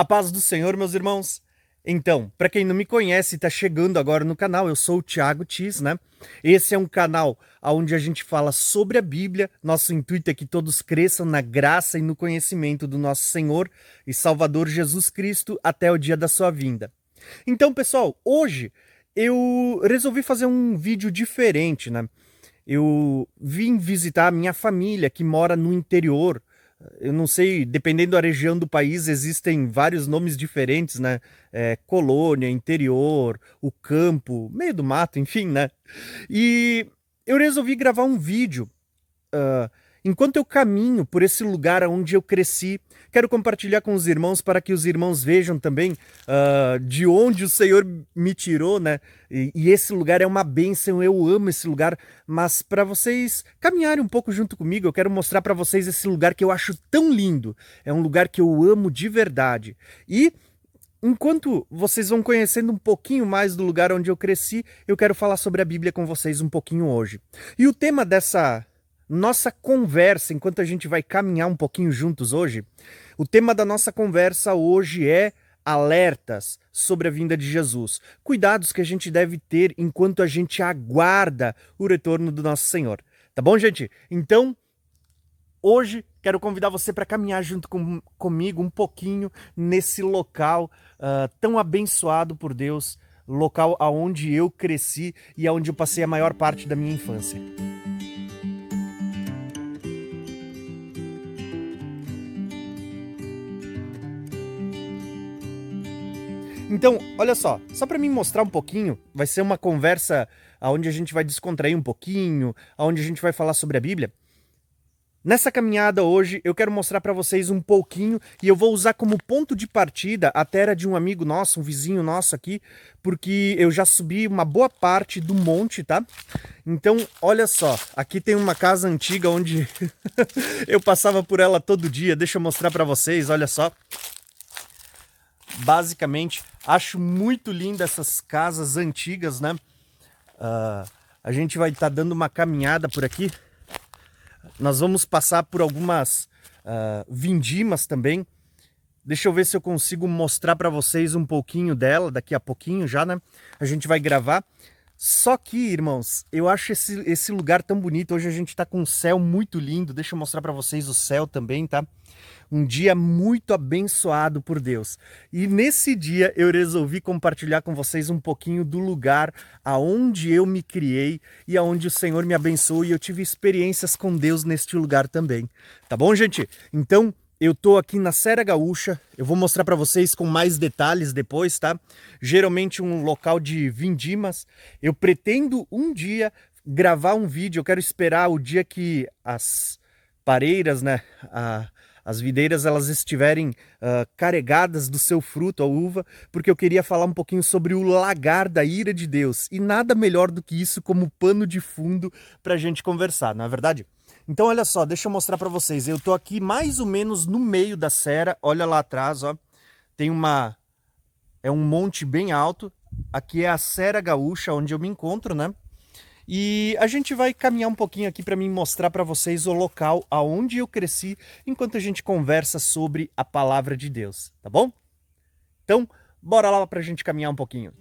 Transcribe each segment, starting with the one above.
A paz do Senhor, meus irmãos. Então, para quem não me conhece e está chegando agora no canal, eu sou o Thiago Tis, né? Esse é um canal onde a gente fala sobre a Bíblia. Nosso intuito é que todos cresçam na graça e no conhecimento do nosso Senhor e Salvador Jesus Cristo até o dia da sua vinda. Então, pessoal, hoje eu resolvi fazer um vídeo diferente, né? Eu vim visitar a minha família que mora no interior. Eu não sei, dependendo da região do país, existem vários nomes diferentes, né? Colônia, interior, o campo, meio do mato, enfim, né? E eu resolvi gravar um vídeo. Enquanto eu caminho por esse lugar onde eu cresci, quero compartilhar com os irmãos para que os irmãos vejam também de onde o Senhor me tirou, né? E esse lugar é uma bênção, eu amo esse lugar, mas para vocês caminharem um pouco junto comigo, eu quero mostrar para vocês esse lugar que eu acho tão lindo. É um lugar que eu amo de verdade. E enquanto vocês vão conhecendo um pouquinho mais do lugar onde eu cresci, eu quero falar sobre a Bíblia com vocês um pouquinho hoje. E o tema dessa nossa conversa, enquanto a gente vai caminhar um pouquinho juntos hoje, o tema da nossa conversa hoje é alertas sobre a vinda de Jesus. Cuidados que a gente deve ter enquanto a gente aguarda o retorno do nosso Senhor. Tá bom, gente? Então, hoje quero convidar você para caminhar junto comigo um pouquinho nesse local tão abençoado por Deus, local aonde eu cresci e aonde eu passei a maior parte da minha infância. Então, olha só para me mostrar um pouquinho, vai ser uma conversa onde a gente vai descontrair um pouquinho, onde a gente vai falar sobre a Bíblia. Nessa caminhada hoje, eu quero mostrar para vocês um pouquinho e eu vou usar como ponto de partida a terra de um amigo nosso, um vizinho nosso aqui, porque eu já subi uma boa parte do monte, tá? Então, olha só, aqui tem uma casa antiga onde eu passava por ela todo dia, deixa eu mostrar para vocês, olha só. Basicamente, acho muito linda essas casas antigas, né? A gente vai estar dando uma caminhada por aqui. Nós vamos passar por algumas vindimas também. Deixa eu ver se eu consigo mostrar para vocês um pouquinho dela, daqui a pouquinho já, né? A gente vai gravar. Só que, irmãos, eu acho esse lugar tão bonito. Hoje a gente tá com um céu muito lindo. Deixa eu mostrar para vocês o céu também, tá? Um dia muito abençoado por Deus. E nesse dia eu resolvi compartilhar com vocês um pouquinho do lugar aonde eu me criei e aonde o Senhor me abençoou e eu tive experiências com Deus neste lugar também. Tá bom, gente? Então, eu tô aqui na Serra Gaúcha, eu vou mostrar para vocês com mais detalhes depois, tá? Geralmente um local de vindimas. Eu pretendo um dia gravar um vídeo, eu quero esperar o dia que as pareiras, né, as videiras elas estiverem carregadas do seu fruto, a uva, porque eu queria falar um pouquinho sobre o lagar da ira de Deus. E nada melhor do que isso como pano de fundo para a gente conversar, não é verdade? Então olha só, deixa eu mostrar para vocês. Eu tô aqui mais ou menos no meio da serra. Olha lá atrás, ó. Tem um monte bem alto. Aqui é a Serra Gaúcha, onde eu me encontro, né? E a gente vai caminhar um pouquinho aqui para mim mostrar para vocês o local aonde eu cresci, enquanto a gente conversa sobre a palavra de Deus, tá bom? Então, bora lá para a gente caminhar um pouquinho.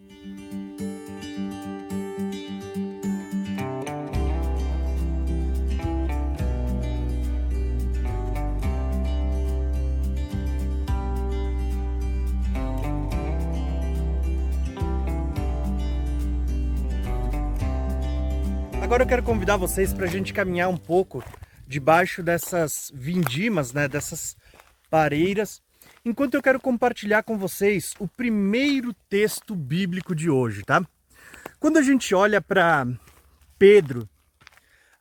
Agora eu quero convidar vocês para a gente caminhar um pouco debaixo dessas vindimas, né, dessas pareiras, enquanto eu quero compartilhar com vocês o primeiro texto bíblico de hoje, tá? Quando a gente olha para Pedro,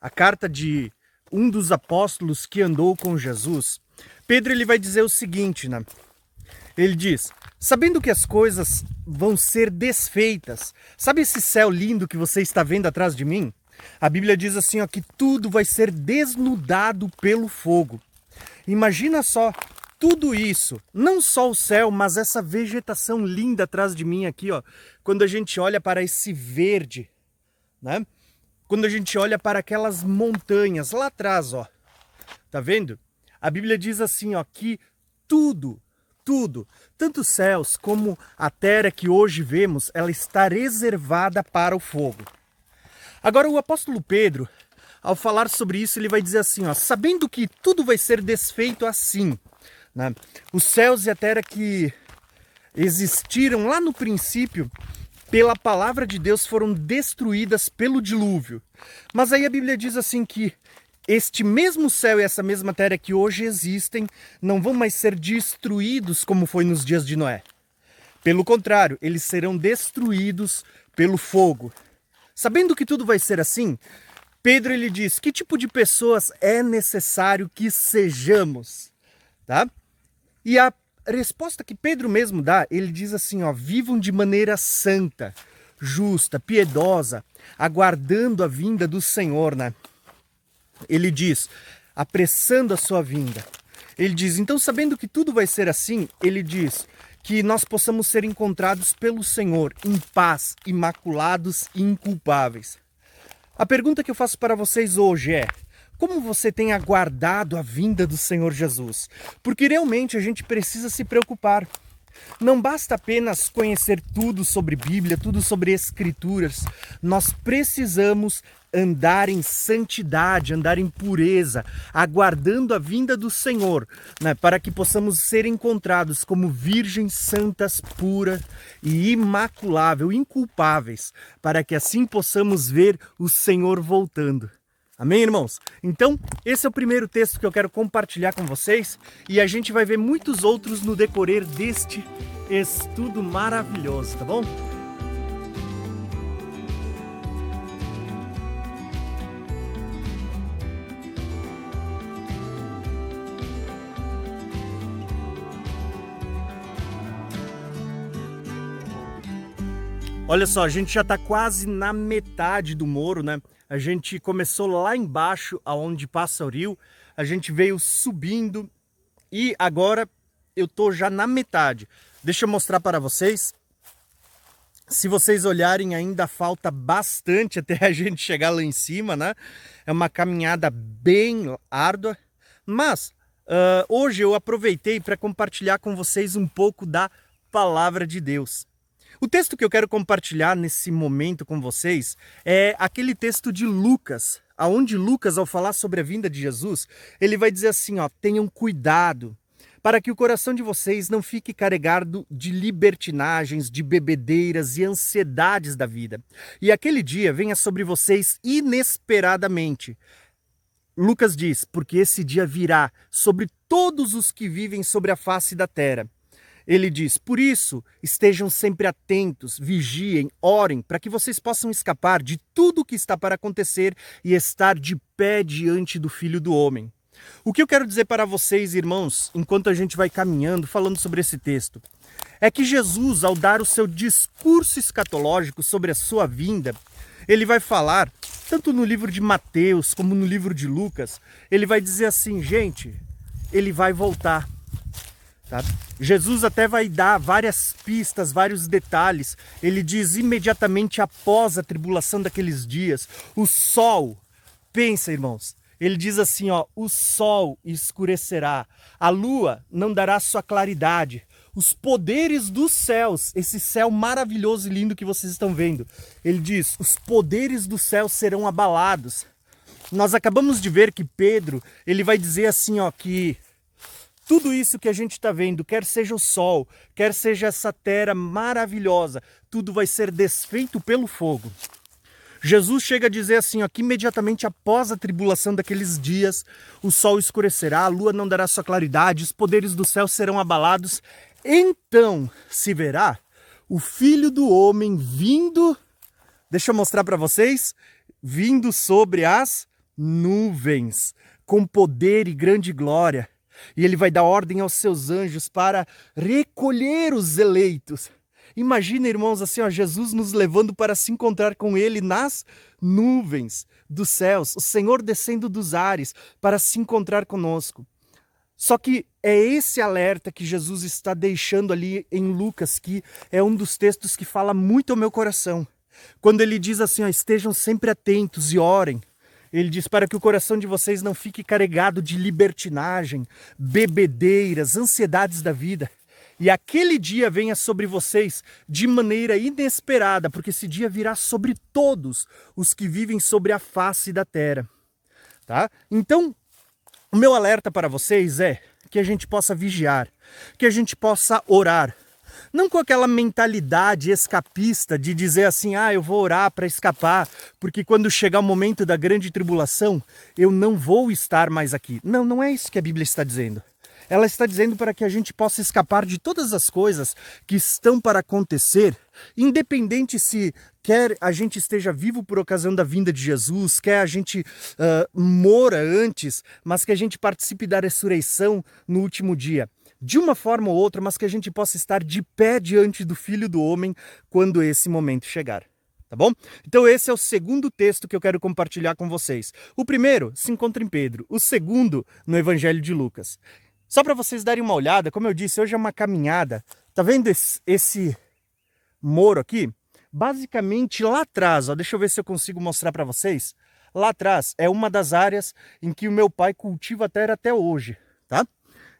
a carta de um dos apóstolos que andou com Jesus, Pedro ele vai dizer o seguinte, né? Ele diz: sabendo que as coisas vão ser desfeitas, sabe esse céu lindo que você está vendo atrás de mim? A Bíblia diz assim, ó, que tudo vai ser desnudado pelo fogo. Imagina só tudo isso, não só o céu, mas essa vegetação linda atrás de mim aqui, ó. Quando a gente olha para esse verde, né? Quando a gente olha para aquelas montanhas lá atrás, ó. Tá vendo? A Bíblia diz assim, ó, que tudo tudo, tanto os céus como a terra que hoje vemos, ela está reservada para o fogo. Agora o apóstolo Pedro, ao falar sobre isso, ele vai dizer assim, ó, sabendo que tudo vai ser desfeito assim, né? Os céus e a terra que existiram lá no princípio, pela palavra de Deus, foram destruídas pelo dilúvio. Mas aí a Bíblia diz assim que este mesmo céu e essa mesma terra que hoje existem não vão mais ser destruídos como foi nos dias de Noé. Pelo contrário, eles serão destruídos pelo fogo. Sabendo que tudo vai ser assim, Pedro ele diz, que tipo de pessoas é necessário que sejamos? Tá? E a resposta que Pedro mesmo dá, ele diz assim, ó, vivam de maneira santa, justa, piedosa, aguardando a vinda do Senhor, né? Ele diz, apressando a sua vinda. Ele diz, então sabendo que tudo vai ser assim, ele diz que nós possamos ser encontrados pelo Senhor em paz, imaculados e inculpáveis. A pergunta que eu faço para vocês hoje é, como você tem aguardado a vinda do Senhor Jesus? Porque realmente a gente precisa se preocupar. Não basta apenas conhecer tudo sobre Bíblia, tudo sobre Escrituras. Nós precisamos andar em santidade, andar em pureza, aguardando a vinda do Senhor, né, para que possamos ser encontrados como virgens santas, puras e imaculáveis, inculpáveis, para que assim possamos ver o Senhor voltando. Amém, irmãos? Então, esse é o primeiro texto que eu quero compartilhar com vocês e a gente vai ver muitos outros no decorrer deste estudo maravilhoso, tá bom? Olha só, a gente já está quase na metade do Moro, né? A gente começou lá embaixo, aonde passa o rio, a gente veio subindo e agora eu tô já na metade. Deixa eu mostrar para vocês. Se vocês olharem, ainda falta bastante até a gente chegar lá em cima, né? É uma caminhada bem árdua, mas hoje eu aproveitei para compartilhar com vocês um pouco da palavra de Deus. O texto que eu quero compartilhar nesse momento com vocês é aquele texto de Lucas, aonde Lucas, ao falar sobre a vinda de Jesus, ele vai dizer assim, ó, tenham cuidado para que o coração de vocês não fique carregado de libertinagens, de bebedeiras e ansiedades da vida. E aquele dia venha sobre vocês inesperadamente. Lucas diz, porque esse dia virá sobre todos os que vivem sobre a face da terra. Ele diz, por isso, estejam sempre atentos, vigiem, orem, para que vocês possam escapar de tudo o que está para acontecer e estar de pé diante do Filho do Homem. O que eu quero dizer para vocês, irmãos, enquanto a gente vai caminhando, falando sobre esse texto, é que Jesus, ao dar o seu discurso escatológico sobre a sua vinda, ele vai falar, tanto no livro de Mateus como no livro de Lucas, ele vai dizer assim, gente, ele vai voltar. Tá? Jesus até vai dar várias pistas, vários detalhes. Ele diz imediatamente após a tribulação daqueles dias, o sol, pensa irmãos, ele diz assim, ó, o sol escurecerá, a lua não dará sua claridade, os poderes dos céus, esse céu maravilhoso e lindo que vocês estão vendo, ele diz, os poderes dos céus serão abalados. Nós acabamos de ver que Pedro, ele vai dizer assim, ó, que tudo isso que a gente está vendo, quer seja o sol, quer seja essa terra maravilhosa, tudo vai ser desfeito pelo fogo. Jesus chega a dizer assim, ó, que imediatamente após a tribulação daqueles dias, o sol escurecerá, a lua não dará sua claridade, os poderes do céu serão abalados. Então se verá o Filho do Homem vindo, deixa eu mostrar para vocês, vindo sobre as nuvens, com poder e grande glória. E ele vai dar ordem aos seus anjos para recolher os eleitos. Imagina, irmãos, assim, ó, Jesus nos levando para se encontrar com ele nas nuvens dos céus, o Senhor descendo dos ares para se encontrar conosco. Só que é esse alerta que Jesus está deixando ali em Lucas, que é um dos textos que fala muito ao meu coração. Quando ele diz assim, ó, estejam sempre atentos e orem. Ele diz para que o coração de vocês não fique carregado de libertinagem, bebedeiras, ansiedades da vida. e aquele dia venha sobre vocês de maneira inesperada, porque esse dia virá sobre todos os que vivem sobre a face da terra. Tá? Então, o meu alerta para vocês é que a gente possa vigiar, que a gente possa orar. Não com aquela mentalidade escapista de dizer assim, eu vou orar para escapar, porque quando chegar o momento da grande tribulação, eu não vou estar mais aqui. Não, não é isso que a Bíblia está dizendo. Ela está dizendo para que a gente possa escapar de todas as coisas que estão para acontecer, independente se quer a gente esteja vivo por ocasião da vinda de Jesus, quer a gente mora antes, mas que a gente participe da ressurreição no último dia. De uma forma ou outra, mas que a gente possa estar de pé diante do Filho do Homem quando esse momento chegar. Tá bom? Então esse é o segundo texto que eu quero compartilhar com vocês. O primeiro se encontra em Pedro, o segundo no Evangelho de Lucas. Só para vocês darem uma olhada, como eu disse, hoje é uma caminhada. Tá vendo esse muro aqui? Basicamente lá atrás, ó, deixa eu ver se eu consigo mostrar para vocês. Lá atrás é uma das áreas em que o meu pai cultiva a terra até hoje, tá?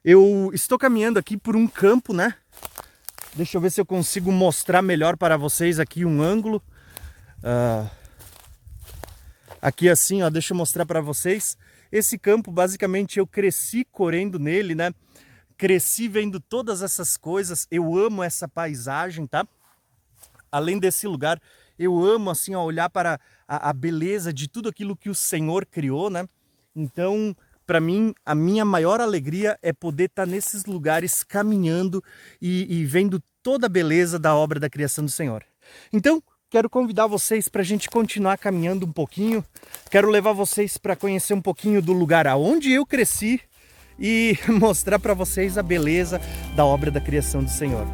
Eu estou caminhando aqui por um campo, né? Deixa eu ver se eu consigo mostrar melhor para vocês aqui um ângulo. Aqui assim, ó, deixa eu mostrar para vocês. Esse campo, basicamente, eu cresci correndo nele, né? Cresci vendo todas essas coisas. Eu amo essa paisagem, tá? Além desse lugar, eu amo, assim, ó, olhar para a beleza de tudo aquilo que o Senhor criou, né? Então, para mim, a minha maior alegria é poder estar nesses lugares caminhando e vendo toda a beleza da obra da criação do Senhor. Então, quero convidar vocês para a gente continuar caminhando um pouquinho. Quero levar vocês para conhecer um pouquinho do lugar aonde eu cresci e mostrar para vocês a beleza da obra da criação do Senhor.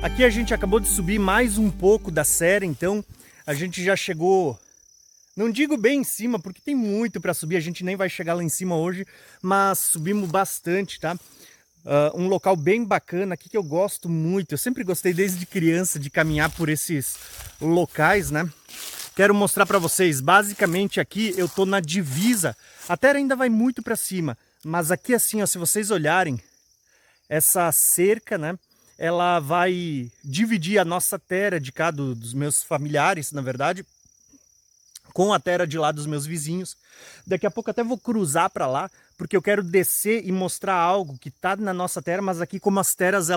Aqui a gente acabou de subir mais um pouco da serra, então a gente já chegou, não digo bem em cima, porque tem muito para subir, a gente nem vai chegar lá em cima hoje, mas subimos bastante, tá? Um local bem bacana aqui que eu gosto muito, eu sempre gostei desde criança de caminhar por esses locais, né? Quero mostrar para vocês, basicamente aqui eu tô na divisa, a terra ainda vai muito para cima, mas aqui assim, ó, se vocês olharem, essa cerca, né? Ela vai dividir a nossa terra de cá dos meus familiares, na verdade, com a terra de lá dos meus vizinhos. Daqui a pouco até vou cruzar para lá, porque eu quero descer e mostrar algo que está na nossa terra, mas aqui como as terras,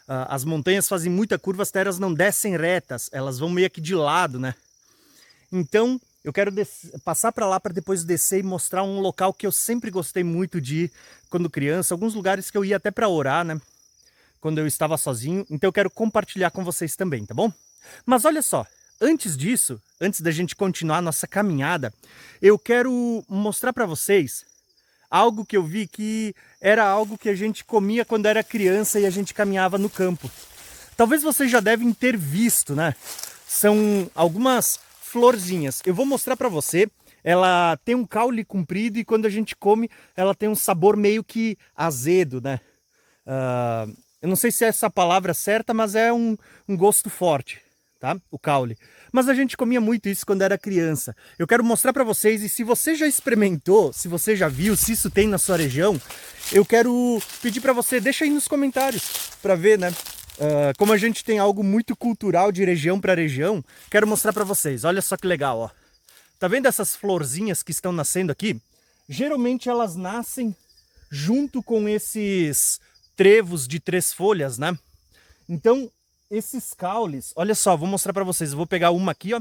as montanhas fazem muita curva, as terras não descem retas, elas vão meio que de lado, né? Então, eu quero passar para lá para depois descer e mostrar um local que eu sempre gostei muito de ir quando criança, alguns lugares que eu ia até para orar, né? Quando eu estava sozinho, então eu quero compartilhar com vocês também, tá bom? Mas olha só, antes disso, antes da gente continuar a nossa caminhada, eu quero mostrar para vocês algo que eu vi que era algo que a gente comia quando era criança e a gente caminhava no campo. Talvez vocês já devem ter visto, né? São algumas florzinhas. Eu vou mostrar para você. Ela tem um caule comprido e quando a gente come, ela tem um sabor meio que azedo, né? Eu não sei se é essa a palavra certa, mas é um gosto forte, tá? O caule. Mas a gente comia muito isso quando era criança. Eu quero mostrar para vocês, e se você já experimentou, se você já viu, se isso tem na sua região, eu quero pedir para você, deixa aí nos comentários para ver, né? Como a gente tem algo muito cultural de região para região, quero mostrar para vocês. Olha só que legal, ó. Tá vendo essas florzinhas que estão nascendo aqui? Geralmente elas nascem junto com esses trevos de 3 folhas, né? Então, esses caules, olha só, vou mostrar para vocês. Eu vou pegar uma aqui, ó.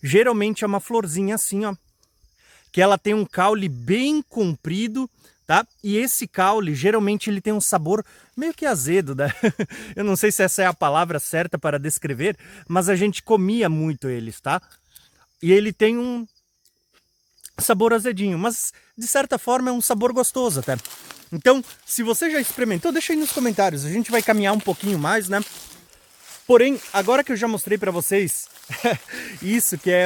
Geralmente é uma florzinha assim, ó, que ela tem um caule bem comprido, tá? E esse caule, geralmente ele tem um sabor meio que azedo, né? Eu não sei se essa é a palavra certa para descrever, mas a gente comia muito eles, tá? E ele tem um sabor azedinho, mas de certa forma é um sabor gostoso até. Então, se você já experimentou, deixa aí nos comentários. A gente vai caminhar um pouquinho mais, né? Porém, agora que eu já mostrei para vocês isso que é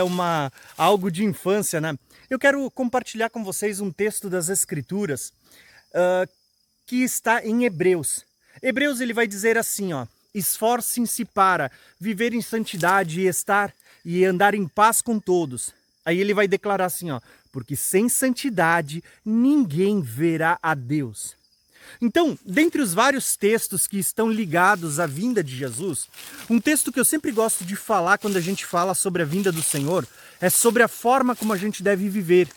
algo de infância, né? Eu quero compartilhar com vocês um texto das Escrituras que está em Hebreus. Hebreus ele vai dizer assim, ó: esforcem-se para viver em santidade e andar em paz com todos. Aí ele vai declarar assim, ó: porque sem santidade ninguém verá a Deus. Então, dentre os vários textos que estão ligados à vinda de Jesus, um texto que eu sempre gosto de falar quando a gente fala sobre a vinda do Senhor é sobre a forma como a gente deve viver.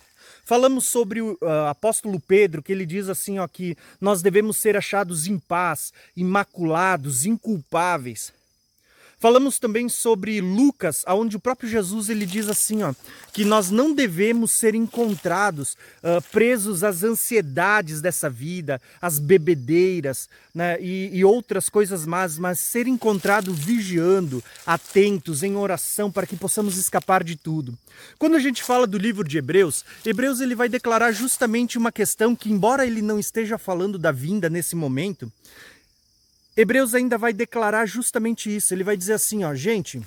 Falamos sobre o apóstolo Pedro, que ele diz assim, ó, que nós devemos ser achados em paz, imaculados, inculpáveis. Falamos também sobre Lucas, onde o próprio Jesus ele diz assim, ó, que nós não devemos ser encontrados presos às ansiedades dessa vida, às bebedeiras, né, e outras coisas más, mas ser encontrado vigiando, atentos, em oração, para que possamos escapar de tudo. Quando a gente fala do livro de Hebreus, Hebreus ele vai declarar justamente uma questão que, embora ele não esteja falando da vinda nesse momento, Hebreus ainda vai declarar justamente isso. Ele vai dizer assim, ó: gente,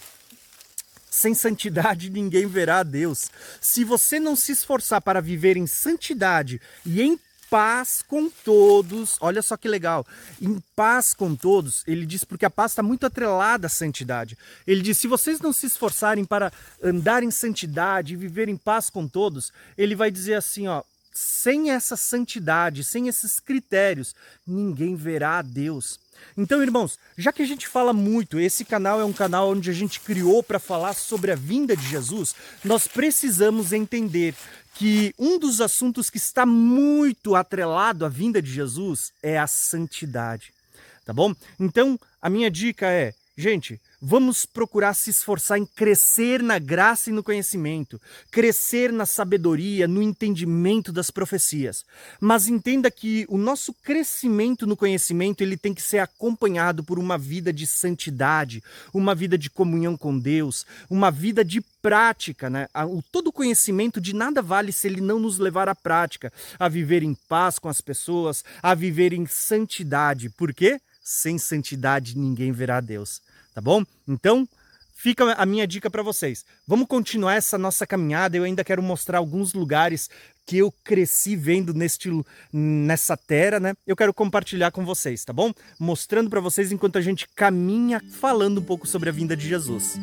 sem santidade ninguém verá a Deus. Se você não se esforçar para viver em santidade e em paz com todos, olha só que legal, em paz com todos, ele diz, porque a paz está muito atrelada à santidade. Ele diz, se vocês não se esforçarem para andar em santidade e viver em paz com todos, ele vai dizer assim, ó: sem essa santidade, sem esses critérios, ninguém verá a Deus. Então, irmãos, já que a gente fala muito, esse canal é um canal onde a gente criou para falar sobre a vinda de Jesus, nós precisamos entender que um dos assuntos que está muito atrelado à vinda de Jesus é a santidade, tá bom? Então, a minha dica é, gente, vamos procurar se esforçar em crescer na graça e no conhecimento, crescer na sabedoria, no entendimento das profecias. Mas entenda que o nosso crescimento no conhecimento ele tem que ser acompanhado por uma vida de santidade, uma vida de comunhão com Deus, uma vida de prática, né? Todo conhecimento de nada vale se ele não nos levar à prática, a viver em paz com as pessoas, a viver em santidade. Por quê? Sem santidade ninguém verá Deus. Tá bom? Então, fica a minha dica para vocês. Vamos continuar essa nossa caminhada. Eu ainda quero mostrar alguns lugares que eu cresci vendo nessa terra, né? Eu quero compartilhar com vocês, tá bom? Mostrando para vocês enquanto a gente caminha, falando um pouco sobre a vinda de Jesus.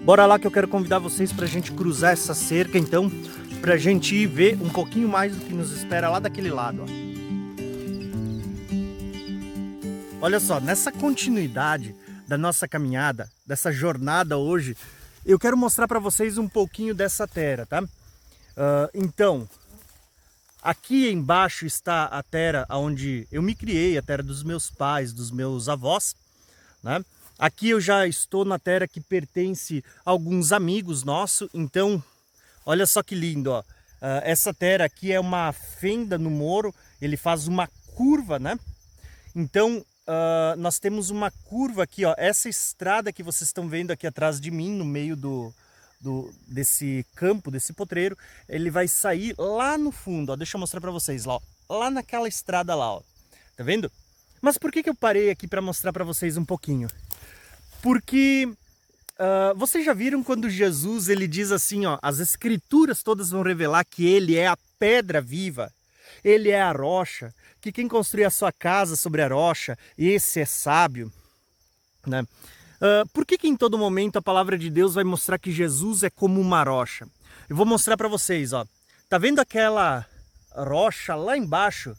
Bora lá que eu quero convidar vocês para a gente cruzar essa cerca, então, para a gente ir ver um pouquinho mais do que nos espera lá daquele lado, ó. Olha só, nessa continuidade da nossa caminhada, dessa jornada hoje, eu quero mostrar para vocês um pouquinho dessa terra, tá? Então, aqui embaixo está a terra onde eu me criei, a terra dos meus pais, dos meus avós, né? Aqui eu já estou na terra que pertence a alguns amigos nossos, então olha só que lindo, ó. Essa terra aqui é uma fenda no moro, ele faz uma curva, né? Então nós temos uma curva aqui, ó. Essa estrada que vocês estão vendo aqui atrás de mim, no meio desse campo, desse potreiro, ele vai sair lá no fundo, ó. Deixa eu mostrar para vocês lá, ó. Lá naquela estrada lá, ó. Tá vendo? Mas por que eu parei aqui para mostrar para vocês um pouquinho? Porque vocês já viram quando Jesus ele diz assim, ó, as escrituras todas vão revelar que ele é a pedra viva, ele é a rocha, que quem construir a sua casa sobre a rocha, esse é sábio, né? Por que em todo momento a palavra de Deus vai mostrar que Jesus é como uma rocha? Eu vou mostrar para vocês, ó. Tá vendo aquela rocha lá embaixo?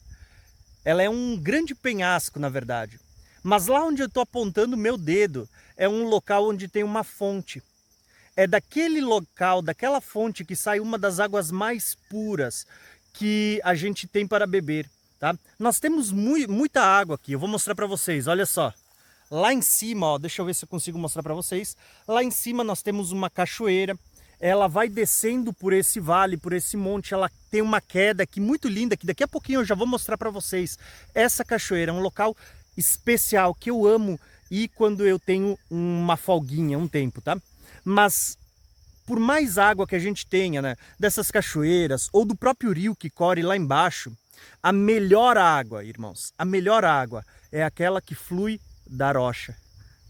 Ela é um grande penhasco, na verdade. Mas lá onde eu estou apontando o meu dedo é um local onde tem uma fonte. É daquele local, daquela fonte que sai uma das águas mais puras que a gente tem para beber, tá? Nós temos muita água aqui, eu vou mostrar para vocês, olha só. Lá em cima, ó, deixa eu ver se eu consigo mostrar para vocês. Lá em cima nós temos uma cachoeira. Ela vai descendo por esse vale, por esse monte, ela tem uma queda aqui muito linda, que daqui a pouquinho eu já vou mostrar para vocês. Essa cachoeira é um local especial que eu amo ir quando eu tenho uma folguinha, um tempo, tá? Mas por mais água que a gente tenha, né, dessas cachoeiras ou do próprio rio que corre lá embaixo, a melhor água, irmãos, a melhor água é aquela que flui da rocha,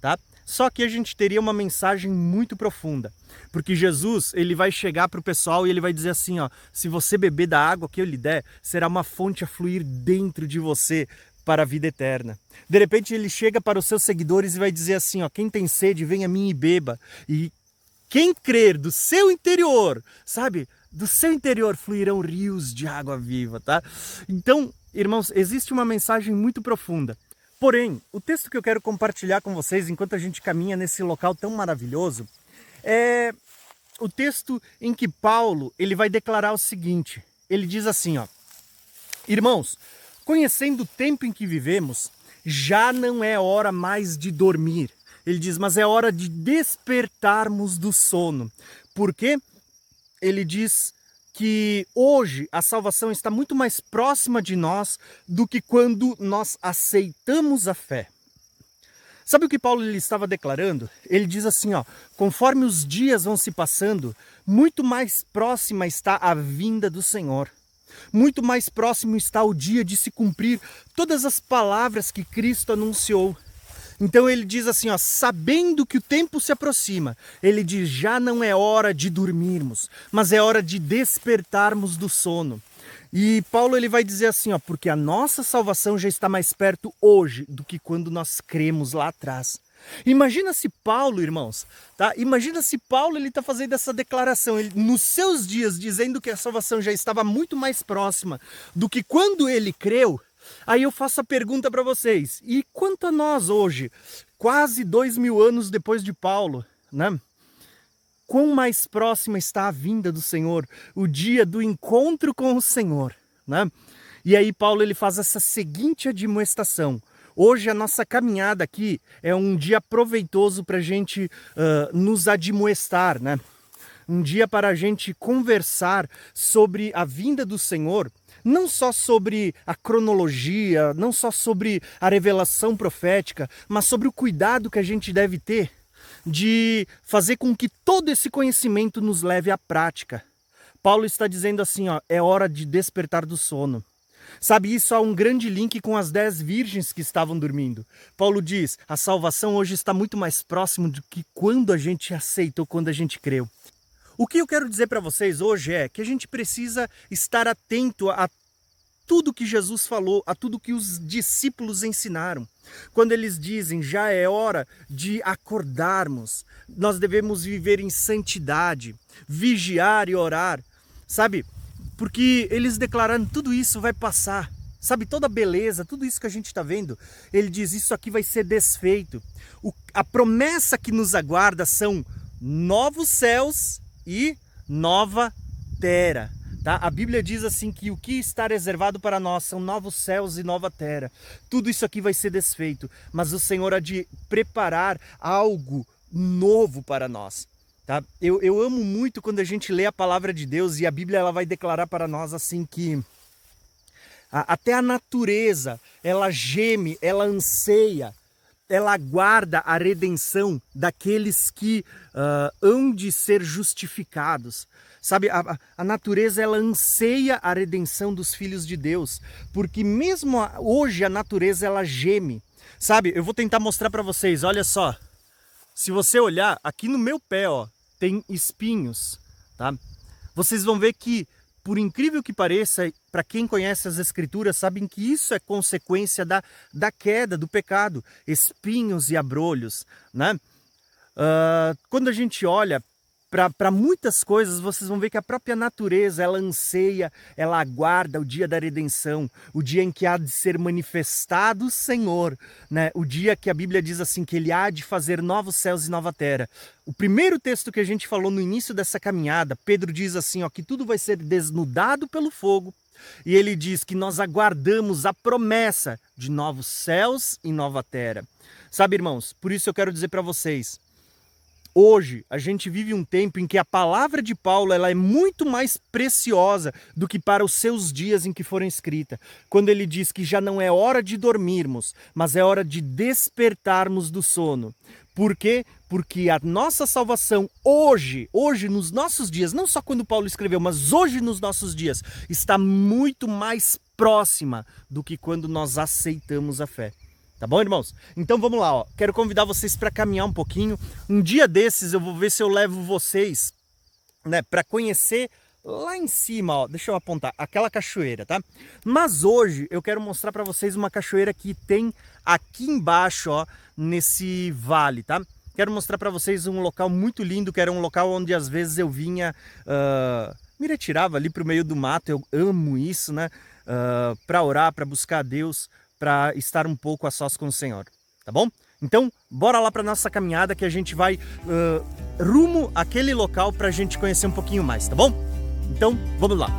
tá? Só que a gente teria uma mensagem muito profunda, porque Jesus, ele vai chegar para o pessoal e ele vai dizer assim, ó, se você beber da água que eu lhe der, será uma fonte a fluir dentro de você para a vida eterna. De repente ele chega para os seus seguidores e vai dizer assim, ó, quem tem sede, venha a mim e beba. E quem crer do seu interior, sabe, do seu interior fluirão rios de água viva, tá? Então, irmãos, existe uma mensagem muito profunda. Porém, o texto que eu quero compartilhar com vocês enquanto a gente caminha nesse local tão maravilhoso é o texto em que Paulo ele vai declarar o seguinte. Ele diz assim, ó, irmãos, conhecendo o tempo em que vivemos, já não é hora mais de dormir. Ele diz, mas é hora de despertarmos do sono. Por quê? Ele diz que hoje a salvação está muito mais próxima de nós do que quando nós aceitamos a fé. Sabe o que Paulo ele estava declarando? Ele diz assim, ó, conforme os dias vão se passando, muito mais próxima está a vinda do Senhor. Muito mais próximo está o dia de se cumprir todas as palavras que Cristo anunciou. Então ele diz assim, ó, sabendo que o tempo se aproxima, ele diz, já não é hora de dormirmos, mas é hora de despertarmos do sono. E Paulo ele vai dizer assim, ó, porque a nossa salvação já está mais perto hoje do que quando nós cremos lá atrás. Imagina se Paulo, irmãos, tá? Imagina se Paulo ele está fazendo essa declaração, ele, nos seus dias, dizendo que a salvação já estava muito mais próxima do que quando ele creu. Aí eu faço a pergunta para vocês, e quanto a nós hoje, quase 2000 anos depois de Paulo, né? Quão mais próxima está a vinda do Senhor, o dia do encontro com o Senhor, né? E aí Paulo ele faz essa seguinte admoestação. Hoje a nossa caminhada aqui é um dia proveitoso para a gente nos admoestar, né? Um dia para a gente conversar sobre a vinda do Senhor, não só sobre a cronologia, não só sobre a revelação profética, mas sobre o cuidado que a gente deve ter de fazer com que todo esse conhecimento nos leve à prática. Paulo está dizendo assim, ó, é hora de despertar do sono. Sabe, isso há um grande link com as 10 virgens que estavam dormindo. Paulo diz, a salvação hoje está muito mais próximo do que quando a gente aceitou, quando a gente creu. O que eu quero dizer para vocês hoje é que a gente precisa estar atento a tudo que Jesus falou, a tudo que os discípulos ensinaram. Quando eles dizem, já é hora de acordarmos, nós devemos viver em santidade, vigiar e orar, sabe? Porque eles declararam, tudo isso vai passar, sabe? Toda a beleza, tudo isso que a gente está vendo, ele diz, isso aqui vai ser desfeito. A promessa que nos aguarda são novos céus e nova terra. Tá? A Bíblia diz assim que o que está reservado para nós são novos céus e nova terra. Tudo isso aqui vai ser desfeito, mas o Senhor há de preparar algo novo para nós. Tá? Eu amo muito quando a gente lê a palavra de Deus e a Bíblia ela vai declarar para nós assim que até a natureza, ela geme, ela anseia, ela aguarda a redenção daqueles que hão de ser justificados. Sabe, a natureza ela anseia a redenção dos filhos de Deus, porque mesmo hoje a natureza ela geme. Sabe, eu vou tentar mostrar para vocês, olha só. Se você olhar aqui no meu pé, ó, tem espinhos, tá? Vocês vão ver que, por incrível que pareça, para quem conhece as escrituras, sabem que isso é consequência da queda, do pecado, espinhos e abrolhos, né? Quando a gente olha para muitas coisas, vocês vão ver que a própria natureza, ela anseia, ela aguarda o dia da redenção, o dia em que há de ser manifestado o Senhor, né? O dia que a Bíblia diz assim, que Ele há de fazer novos céus e nova terra. O primeiro texto que a gente falou no início dessa caminhada, Pedro diz assim, ó, que tudo vai ser desnudado pelo fogo, e ele diz que nós aguardamos a promessa de novos céus e nova terra. Sabe, irmãos, por isso eu quero dizer para vocês, Hoje, a gente vive um tempo em que a palavra de Paulo ela é muito mais preciosa do que para os seus dias em que foram escritas. Quando ele diz que já não é hora de dormirmos, mas é hora de despertarmos do sono. Por quê? Porque a nossa salvação hoje, nos nossos dias, não só quando Paulo escreveu, mas hoje nos nossos dias, está muito mais próxima do que quando nós aceitamos a fé. Tá bom, irmãos? Então vamos lá, ó. Quero convidar vocês para caminhar um pouquinho. Um dia desses eu vou ver se eu levo vocês, né, para conhecer lá em cima, ó. Deixa eu apontar, aquela cachoeira, tá? Mas hoje eu quero mostrar para vocês uma cachoeira que tem aqui embaixo, ó, nesse vale, tá? Quero mostrar para vocês um local muito lindo, que era um local onde às vezes eu vinha, me retirava ali para o meio do mato. Eu amo isso, né? Para orar, para buscar a Deus, para estar um pouco a sós com o Senhor, tá bom? Então, bora lá para nossa caminhada que a gente vai rumo àquele local para a gente conhecer um pouquinho mais, tá bom? Então, vamos lá.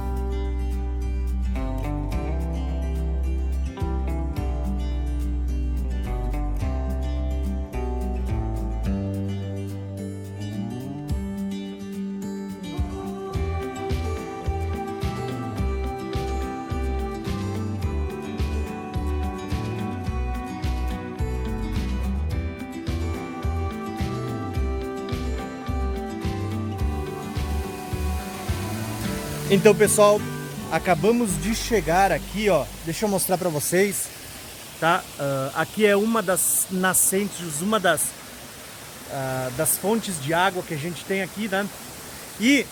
Então, pessoal, acabamos de chegar aqui, ó. Deixa eu mostrar para vocês, tá? Aqui é uma das nascentes, uma das fontes de água que a gente tem aqui, né? E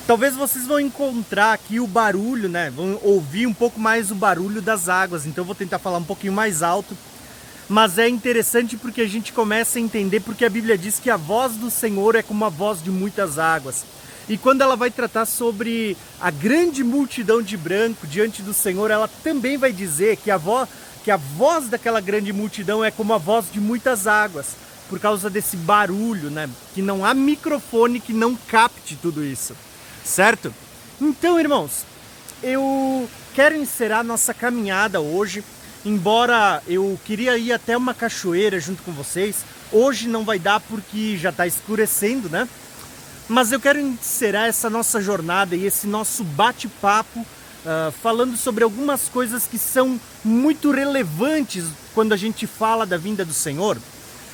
talvez vocês vão encontrar aqui o barulho, né? Vão ouvir um pouco mais o barulho das águas. Então eu vou tentar falar um pouquinho mais alto. Mas é interessante porque a gente começa a entender porque a Bíblia diz que a voz do Senhor é como a voz de muitas águas. E quando ela vai tratar sobre a grande multidão de branco diante do Senhor, ela também vai dizer que a voz daquela grande multidão é como a voz de muitas águas, por causa desse barulho, né? Que não há microfone que não capte tudo isso, certo? Então, irmãos, eu quero encerrar nossa caminhada hoje. Embora eu queria ir até uma cachoeira junto com vocês, hoje não vai dar porque já está escurecendo, né? Mas eu quero encerrar essa nossa jornada e esse nosso bate-papo falando sobre algumas coisas que são muito relevantes quando a gente fala da vinda do Senhor.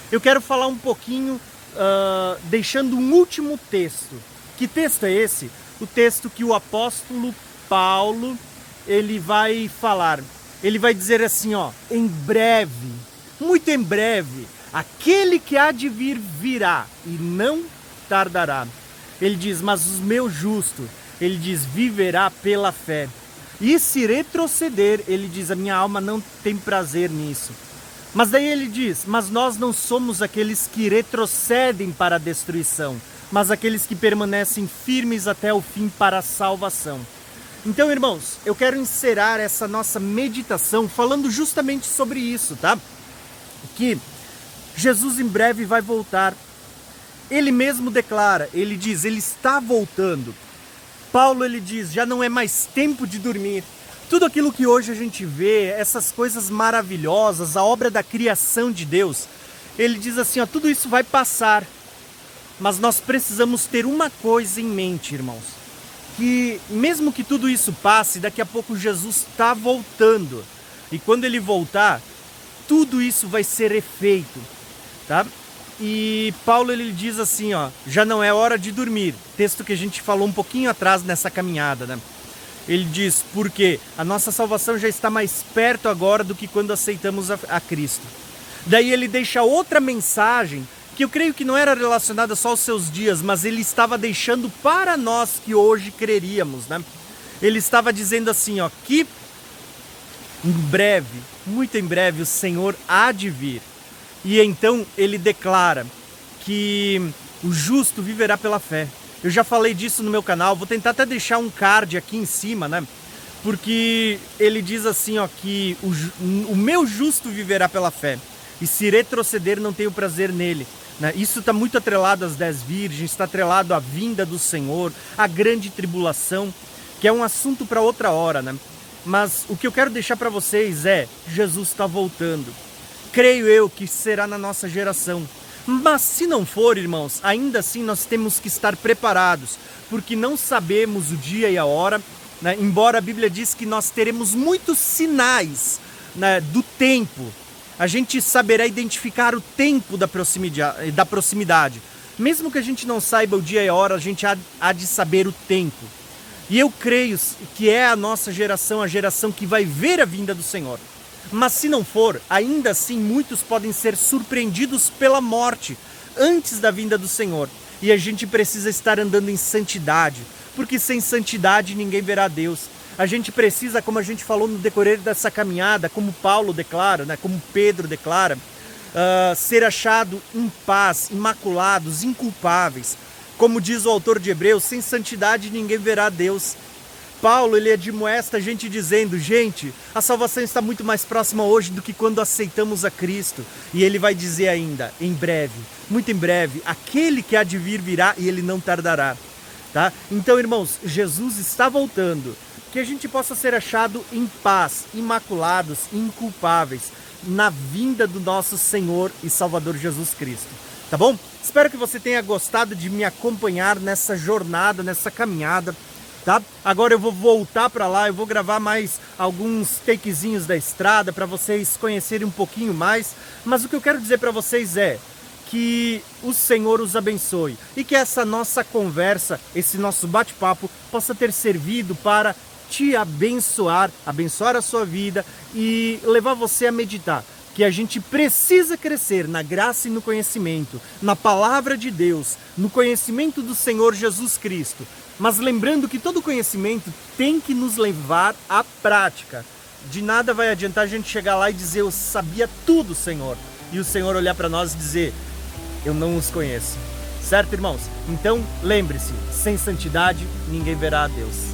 Eu quero falar um pouquinho, deixando um último texto. Que texto é esse? O texto que o apóstolo Paulo ele vai falar. Ele vai dizer assim, ó, em breve, muito em breve, aquele que há de vir virá e não tardará. Ele diz, mas o meu justo, ele diz, viverá pela fé. E se retroceder, ele diz, a minha alma não tem prazer nisso. Mas daí ele diz, mas nós não somos aqueles que retrocedem para a destruição, mas aqueles que permanecem firmes até o fim para a salvação. Então, irmãos, eu quero encerrar essa nossa meditação falando justamente sobre isso, tá? Que Jesus em breve vai voltar. Ele mesmo declara, ele diz, ele está voltando. Paulo, ele diz, já não é mais tempo de dormir. Tudo aquilo que hoje a gente vê, essas coisas maravilhosas, a obra da criação de Deus, ele diz assim, ó, tudo isso vai passar. Mas nós precisamos ter uma coisa em mente, irmãos. Que mesmo que tudo isso passe, daqui a pouco Jesus está voltando. E quando ele voltar, tudo isso vai ser efeito, tá? E Paulo ele diz assim, ó, já não é hora de dormir. Texto que a gente falou um pouquinho atrás nessa caminhada, né? Ele diz, porque a nossa salvação já está mais perto agora do que quando aceitamos a Cristo. Daí ele deixa outra mensagem, que eu creio que não era relacionada só aos seus dias, mas ele estava deixando para nós que hoje creríamos, né? Ele estava dizendo assim, ó, que em breve, muito em breve, o Senhor há de vir. E então ele declara que o justo viverá pela fé. Eu já falei disso no meu canal, vou tentar até deixar um card aqui em cima, né? Porque ele diz assim, ó, que o meu justo viverá pela fé. E se retroceder, não tenho prazer nele. Isso está muito atrelado às 10 virgens, está atrelado à vinda do Senhor, à grande tribulação, que é um assunto para outra hora, né? Mas o que eu quero deixar para vocês é, Jesus está voltando. creio eu que será na nossa geração. Mas se não for, irmãos, ainda assim nós temos que estar preparados, porque não sabemos o dia e a hora, né? Embora a Bíblia diz que nós teremos muitos sinais, né, do tempo. A gente saberá identificar o tempo da proximidade. Mesmo que a gente não saiba o dia e a hora, a gente há de saber o tempo. E eu creio que é a nossa geração, a geração que vai ver a vinda do Senhor. Mas se não for, ainda assim muitos podem ser surpreendidos pela morte antes da vinda do Senhor. E a gente precisa estar andando em santidade, porque sem santidade ninguém verá Deus. A gente precisa, como a gente falou no decorrer dessa caminhada, como Paulo declara, né, como Pedro declara, ser achado em paz, imaculados, inculpáveis. Como diz o autor de Hebreus, sem santidade ninguém verá Deus. Paulo, ele admoesta a gente dizendo, gente, a salvação está muito mais próxima hoje do que quando aceitamos a Cristo. E ele vai dizer ainda, em breve, muito em breve, aquele que há de vir virá e ele não tardará. Tá? Então, irmãos, Jesus está voltando. Que a gente possa ser achado em paz, imaculados, inculpáveis, na vinda do nosso Senhor e Salvador Jesus Cristo. Tá bom? Espero que você tenha gostado de me acompanhar nessa jornada, nessa caminhada. Tá? Agora eu vou voltar para lá, eu vou gravar mais alguns takezinhos da estrada para vocês conhecerem um pouquinho mais. Mas o que eu quero dizer para vocês é que o Senhor os abençoe e que essa nossa conversa, esse nosso bate-papo possa ter servido para te abençoar, abençoar a sua vida e levar você a meditar que a gente precisa crescer na graça e no conhecimento, na palavra de Deus, no conhecimento do Senhor Jesus Cristo. Mas lembrando que todo conhecimento tem que nos levar à prática. De nada vai adiantar a gente chegar lá e dizer, eu sabia tudo, Senhor. E o Senhor olhar para nós e dizer, eu não os conheço. Certo, irmãos? Então, lembre-se, sem santidade, ninguém verá a Deus.